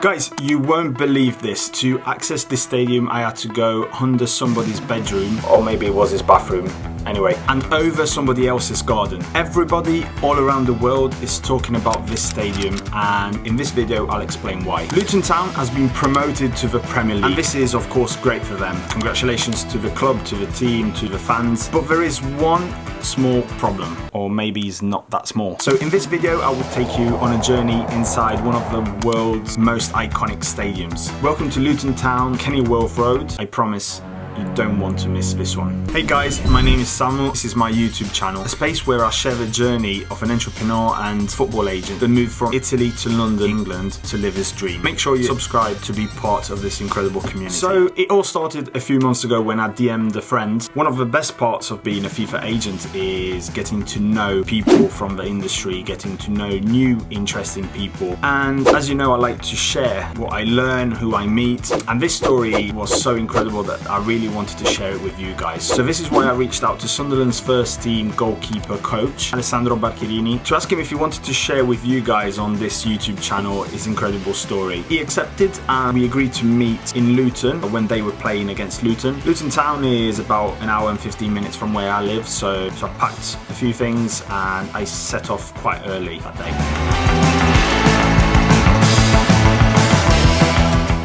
Guys, you won't believe this. To access this stadium, I had to go under somebody's bedroom, or maybe it was his bathroom. Anyway, and over somebody else's garden. Everybody all around the world is talking about this stadium, and in this video I'll explain why. Luton Town has been promoted to the Premier League, and this is of course great for them. Congratulations to the club, to the team, to the fans. But there is one small problem, or maybe it's not that small. So in this video I will take you on a journey inside one of the world's most iconic stadiums. Welcome to Luton Town, Kenilworth Road. I promise you don't want to miss this one. Hey guys, my name is Samu. This is my YouTube channel, a space where I share the journey of an entrepreneur and football agent that moved from Italy to London, England to live his dream. Make sure you subscribe to be part of this incredible community. So it all started a few months ago when I DM'd a friend. One of the best parts of being a FIFA agent is getting to know people from the industry, getting to know new interesting people. And as you know, I like to share what I learn, who I meet. And this story was so incredible that I really wanted to share it with you guys. So this is why I reached out to Sunderland's first team goalkeeper coach, 𝐿 to ask him if he wanted to share with you guys on this YouTube channel his incredible story. He accepted, and we agreed to meet in Luton when they were playing against Luton. Luton Town is about an hour and 15 minutes from where I live, so I packed a few things and I set off quite early that day.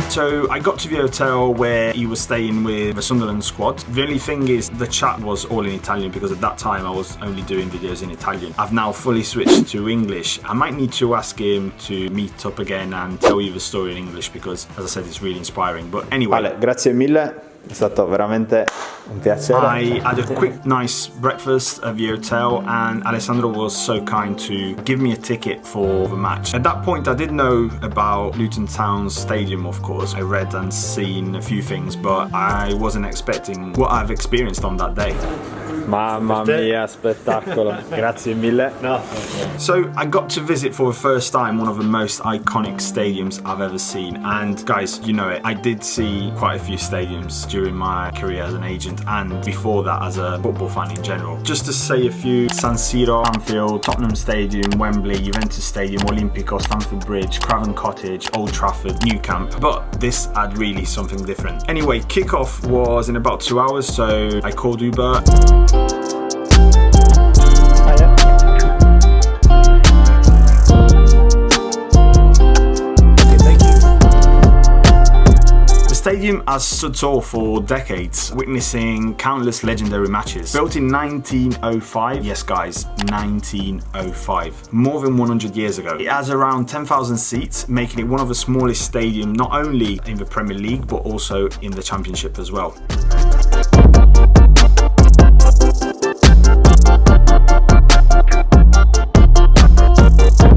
So I got to the hotel where he was staying with the Sunderland squad. The only thing is the chat was all in Italian, because at that time I was only doing videos in Italian. I've now fully switched to English. I might need to ask him to meet up again and tell you the story in English, because as I said, it's really inspiring. But anyway. Vale, grazie mille. È stato veramente un piacere. I had a quick, nice breakfast at the hotel, and Alessandro was so kind to give me a ticket for the match. At that point, I did know about Luton Town Stadium, of course. I read and seen a few things, but I wasn't expecting what I've experienced on that day. Mamma mia, spettacolo. Grazie mille. No. So I got to visit for the first time one of the most iconic stadiums I've ever seen. And guys, you know it, I did see quite a few stadiums during my career as an agent and before that as a football fan in general. Just to say a few: San Siro, Anfield, Tottenham Stadium, Wembley, Juventus Stadium, Olimpico, Stamford Bridge, Craven Cottage, Old Trafford, Nou Camp. But this had really something different. Anyway, kickoff was in about 2 hours, so I called Uber. The stadium has stood tall for decades, witnessing countless legendary matches. Built in 1905, yes guys, 1905, more than 100 years ago. It has around 10,000 seats, making it one of the smallest stadiums not only in the Premier League but also in the Championship as well.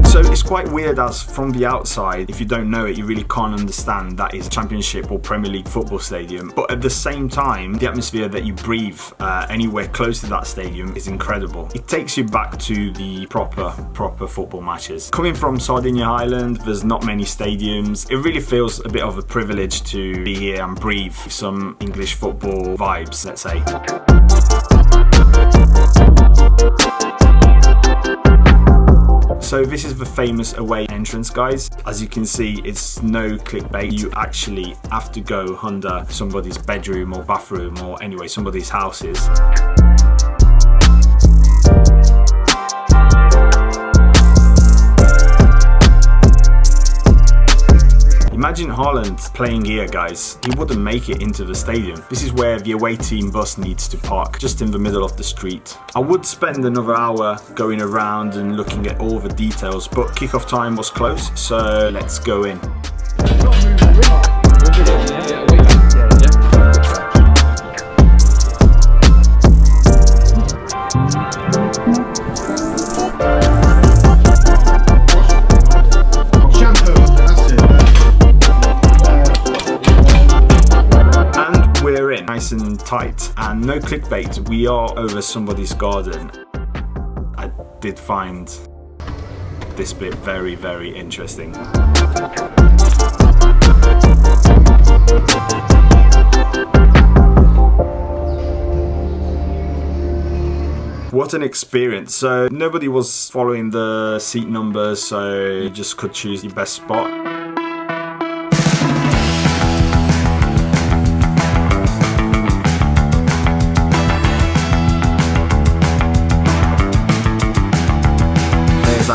So it's quite weird, as from the outside, if you don't know it, you really can't understand that is Championship or Premier League football stadium. But at the same time, the atmosphere that you breathe anywhere close to that stadium is incredible. It takes you back to the proper football matches. Coming from Sardinia Island, there's not many stadiums. It really feels a bit of a privilege to be here and breathe some English football vibes, let's say. So this is the famous away entrance, guys. As you can see, it's no clickbait. You actually have to go under somebody's bedroom or bathroom, or anyway, somebody's houses. Imagine Haaland playing here, guys. He wouldn't make it into the stadium. This is where the away team bus needs to park, just in the middle of the street. I would spend another hour going around and looking at all the details, but kickoff time was close, so let's go in. Nice and tight, and no clickbait, we are over somebody's garden. I did find this bit very, very interesting. What an experience. So nobody was following the seat numbers, so you just could choose your best spot.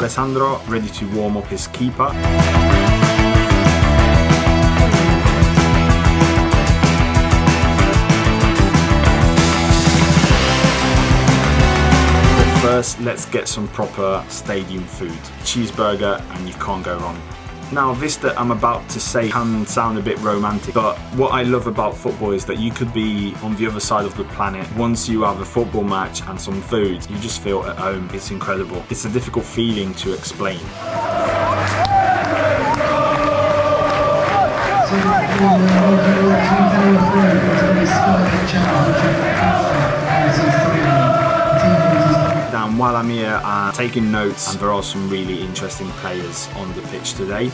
Alessandro ready to warm up his keeper. First, let's get some proper stadium food. Cheeseburger, and you can't go wrong. Now, this that I'm about to say can sound a bit romantic, but what I love about football is that you could be on the other side of the planet. Once you have a football match and some food, you just feel at home. It's incredible. It's a difficult feeling to explain. And while I'm here, I'm taking notes, and there are some really interesting players on the pitch today.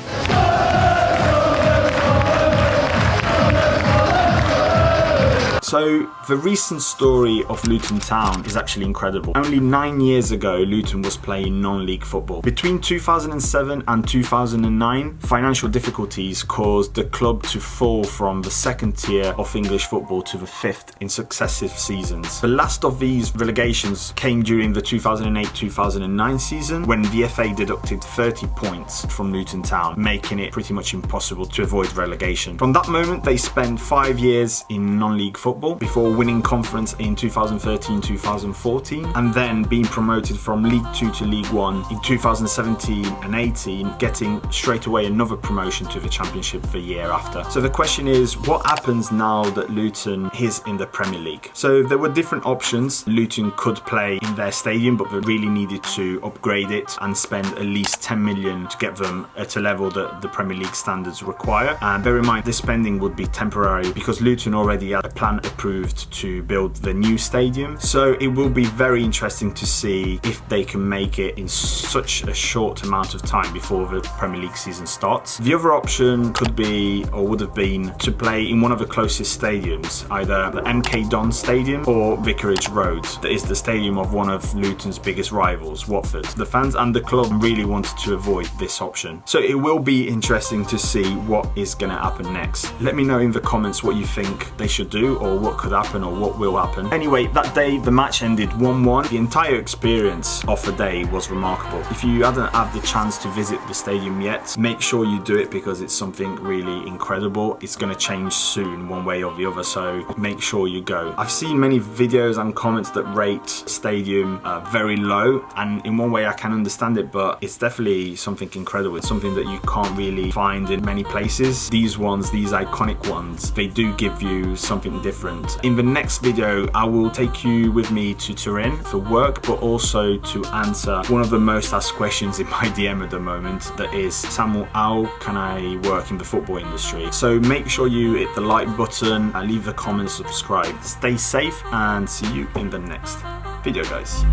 So, the recent story of Luton Town is actually incredible. Only 9 years ago, Luton was playing non-league football. Between 2007 and 2009, financial difficulties caused the club to fall from the second tier of English football to the fifth in successive seasons. The last of these relegations came during the 2008-2009 season, when the FA deducted 30 points from Luton Town, making it pretty much impossible to avoid relegation. From that moment, they spent 5 years in non-league football, before winning conference in 2013-2014 and then being promoted from League 2 to League 1 in 2017 and 18, getting straight away another promotion to the Championship the year after. So the question is, what happens now that Luton is in the Premier League? So there were different options. Luton could play in their stadium, but they really needed to upgrade it and spend at least 10 million to get them at a level that the Premier League standards require. And bear in mind, this spending would be temporary because Luton already had a plan approved to build the new stadium. So it will be very interesting to see if they can make it in such a short amount of time before the Premier League season starts. The other option could be, or would have been, to play in one of the closest stadiums, either the 𝐿 Stadium or Vicarage Road. That is the stadium of one of Luton's biggest rivals, Watford. The fans and the club really wanted to avoid this option. So it will be interesting to see what is going to happen next. Let me know in the comments what you think they should do, or what could happen, or what will happen. Anyway, that day the match ended 1-1. The entire experience of the day was remarkable. If you hadn't had the chance to visit the stadium yet, make sure you do it because it's something really incredible. It's going to change soon one way or the other, so make sure you go. I've seen many videos and comments that rate stadium very low, and in one way I can understand it, but it's definitely something incredible. It's something that you can't really find in many places. These ones, these iconic ones, they do give you something different. In the next video, I will take you with me to Turin for work, but also to answer one of the most asked questions in my DM at the moment, that is, Samu, how can I work in the football industry? So make sure you hit the like button, leave a comment, subscribe. Stay safe, and see you in the next video, guys.